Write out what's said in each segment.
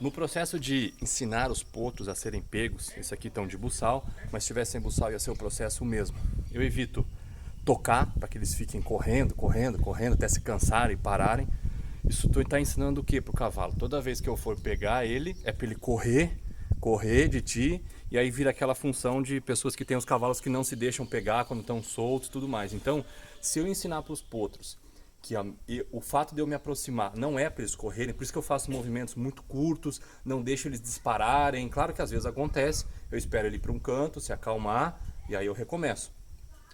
No processo de ensinar os potros a serem pegos, esse aqui estão de buçal, mas se tivesse sem buçal ia ser o processo mesmo. Eu evito tocar para que eles fiquem correndo, correndo, correndo até se cansarem e pararem. Isso tu está ensinando o que para o cavalo? Toda vez que eu for pegar ele, é para ele correr, correr de ti, e aí vira aquela função de pessoas que têm os cavalos que não se deixam pegar quando estão soltos e tudo mais. Então, se eu ensinar para os potros que o fato de eu me aproximar não é para eles correrem, por isso que eu faço movimentos muito curtos, não deixo eles dispararem. Claro que às vezes acontece, eu espero ele ir para um canto, se acalmar e aí eu recomeço.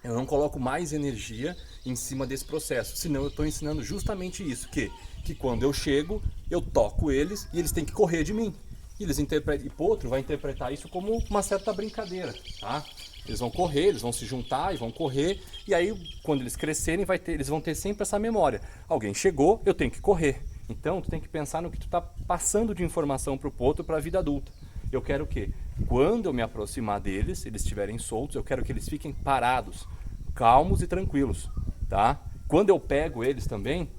Eu não coloco mais energia em cima desse processo, senão eu estou ensinando justamente isso, que quando eu chego, eu toco eles e eles têm que correr de mim. E eles interpretam, e Potro vai interpretar isso como uma certa brincadeira, tá? Eles vão correr, eles vão se juntar e vão correr, e aí quando eles crescerem, eles vão ter sempre essa memória. Alguém chegou, eu tenho que correr. Então tu tem que pensar no que tu está passando de informação para o Potro para a vida adulta. Eu quero o quê? Quando eu me aproximar deles, eles estiverem soltos, eu quero que eles fiquem parados, calmos e tranquilos, tá? Quando eu pego eles também,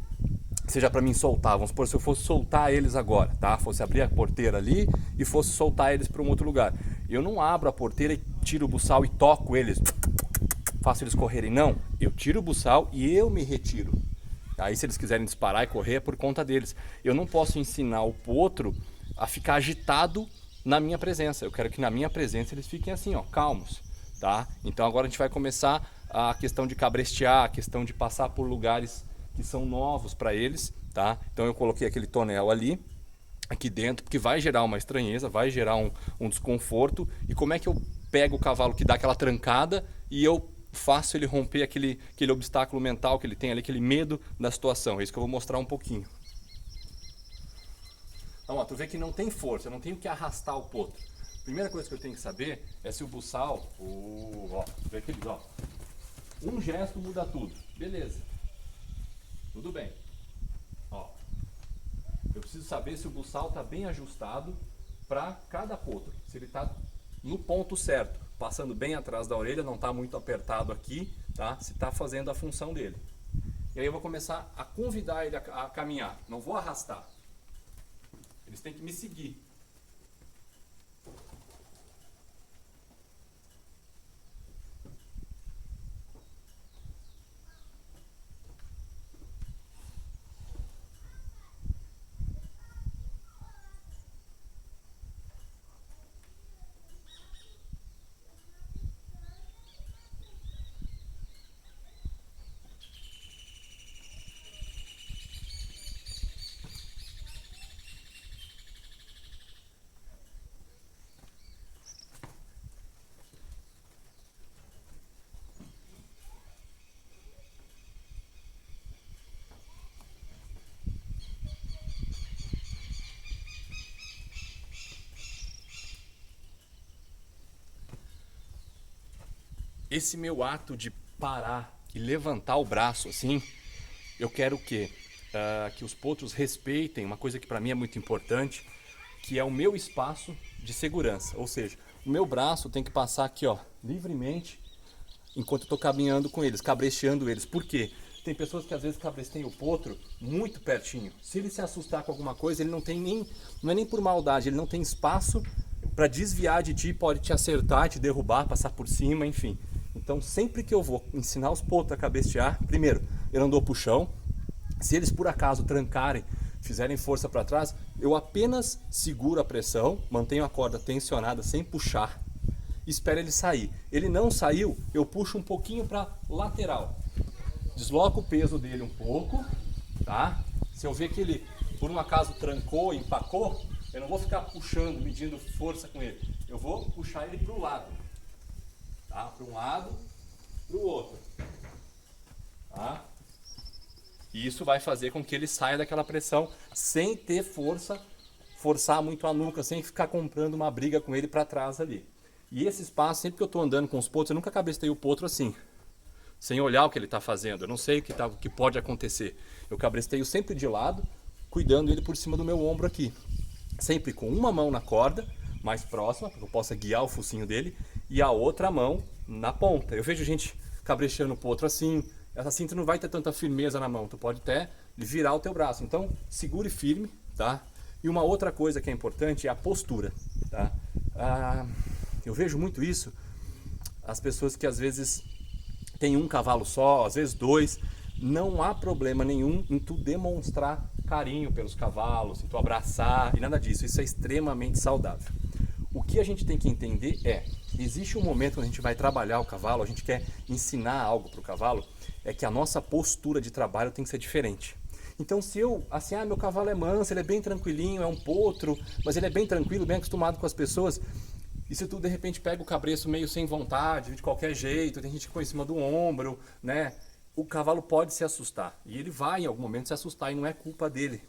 seja para mim soltar, vamos supor, se eu fosse soltar eles agora, tá? Fosse abrir a porteira ali e fosse soltar eles para um outro lugar. Eu não abro a porteira e tiro o buçal e toco eles, faço eles correrem, não. Eu tiro o buçal e eu me retiro. Aí se eles quiserem disparar e correr é por conta deles. Eu não posso ensinar o potro a ficar agitado na minha presença. Eu quero que na minha presença eles fiquem assim, ó, calmos, tá? Então agora a gente vai começar a questão de cabrestear, a questão de passar por lugares que são novos para eles, tá? Então eu coloquei aquele tonel ali, aqui dentro, porque vai gerar uma estranheza, vai gerar um desconforto. E como é que eu pego o cavalo que dá aquela trancada e eu faço ele romper aquele obstáculo mental que ele tem ali, aquele medo da situação? É isso que eu vou mostrar um pouquinho. Então, ó, tu vê que não tem força, eu não tenho que arrastar o potro. Primeira coisa que eu tenho que saber é se o buçal, ó, tu vê aquele, ó, um gesto muda tudo. Beleza. Tudo bem. Ó, eu preciso saber se o buçal está bem ajustado para cada potro. Se ele está no ponto certo, passando bem atrás da orelha, não está muito apertado aqui, tá? Se está fazendo a função dele. E aí eu vou começar a convidar ele a caminhar. Não vou arrastar. Eles têm que me seguir. Esse meu ato de parar e levantar o braço assim, eu quero o quê? Que os potros respeitem uma coisa que para mim é muito importante, que é o meu espaço de segurança. Ou seja, o meu braço tem que passar aqui, ó, livremente, enquanto eu estou caminhando com eles, cabresteando eles. Por quê? Tem pessoas que às vezes cabresteiam o potro muito pertinho. Se ele se assustar com alguma coisa, ele não tem nem, não é nem por maldade, ele não tem espaço para desviar de ti, pode te acertar, te derrubar, passar por cima, enfim. Então sempre que eu vou ensinar os potros a cabrestear, primeiro, eu não dou puxão. Se eles por acaso trancarem, fizerem força para trás, eu apenas seguro a pressão, mantenho a corda tensionada sem puxar, espero ele sair. Ele não saiu, eu puxo um pouquinho para lateral, desloco o peso dele um pouco, tá? Se eu ver que ele por um acaso trancou, empacou, eu não vou ficar puxando, medindo força com ele, eu vou puxar ele para o lado, tá? Para um lado, para o outro, tá? E isso vai fazer com que ele saia daquela pressão sem ter força, forçar muito a nuca, sem ficar comprando uma briga com ele para trás ali. E esse espaço, sempre que eu estou andando com os potros, eu nunca cabresteio o potro assim, sem olhar o que ele está fazendo. Eu não sei o que pode acontecer. Eu cabresteio sempre de lado, cuidando ele por cima do meu ombro aqui. Sempre com uma mão na corda, mais próxima, para que eu possa guiar o focinho dele, e a outra mão na ponta. Eu vejo gente cabresteando o potro assim, assim tu não vai ter tanta firmeza na mão, tu pode até virar o teu braço. Então segure firme, tá? E uma outra coisa que é importante é a postura, tá? Eu vejo muito isso, as pessoas que às vezes têm um cavalo só, às vezes dois, não há problema nenhum em tu demonstrar carinho pelos cavalos, em tu abraçar e nada disso, isso é extremamente saudável. O que a gente tem que entender existe um momento quando a gente vai trabalhar o cavalo, a gente quer ensinar algo para o cavalo, é que a nossa postura de trabalho tem que ser diferente. Então se eu, assim, meu cavalo é manso, ele é bem tranquilinho, é um potro, mas ele é bem tranquilo, bem acostumado com as pessoas, e se tu de repente pega o cabreço meio sem vontade, de qualquer jeito, tem gente que põe em cima do ombro, né? O cavalo pode se assustar, e ele vai em algum momento se assustar, e não é culpa dele.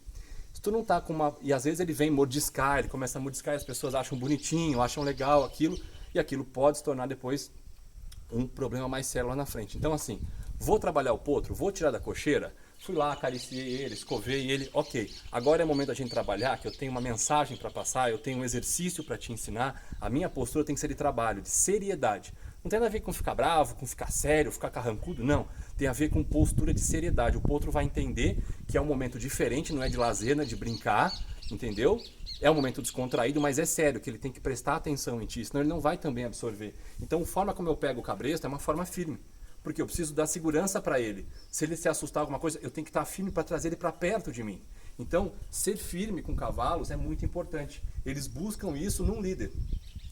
Se tu não tá com uma... E às vezes ele vem mordiscar, ele começa a mordiscar e as pessoas acham bonitinho, acham legal aquilo, e aquilo pode se tornar depois um problema mais sério lá na frente. Então assim, vou trabalhar o potro, vou tirar da cocheira, fui lá, acariciei ele, escovei ele, ok. Agora é o momento da gente trabalhar, que eu tenho uma mensagem para passar, eu tenho um exercício para te ensinar, a minha postura tem que ser de trabalho, de seriedade. Não tem nada a ver com ficar bravo, com ficar sério, ficar carrancudo, não. Tem a ver com postura de seriedade. O potro vai entender que é um momento diferente, não é de lazer, não é de brincar, entendeu? É um momento descontraído, mas é sério, que ele tem que prestar atenção em ti, senão ele não vai também absorver. Então a forma como eu pego o cabresto é uma forma firme, porque eu preciso dar segurança para ele. Se ele se assustar com alguma coisa, eu tenho que estar firme para trazer ele para perto de mim. Então, ser firme com cavalos é muito importante. Eles buscam isso num líder.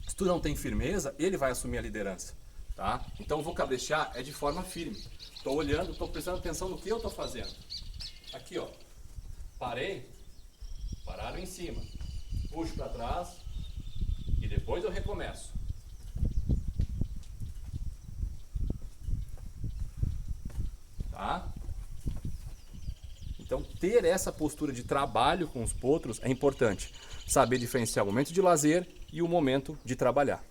Se tu não tem firmeza, ele vai assumir a liderança. Tá? Então, eu vou cabrechear de forma firme. Estou olhando, estou prestando atenção no que eu estou fazendo. Aqui, ó. Parei, pararam em cima. Puxo para trás e depois eu recomeço. Tá? Então, ter essa postura de trabalho com os potros é importante. Saber diferenciar o momento de lazer e o momento de trabalhar.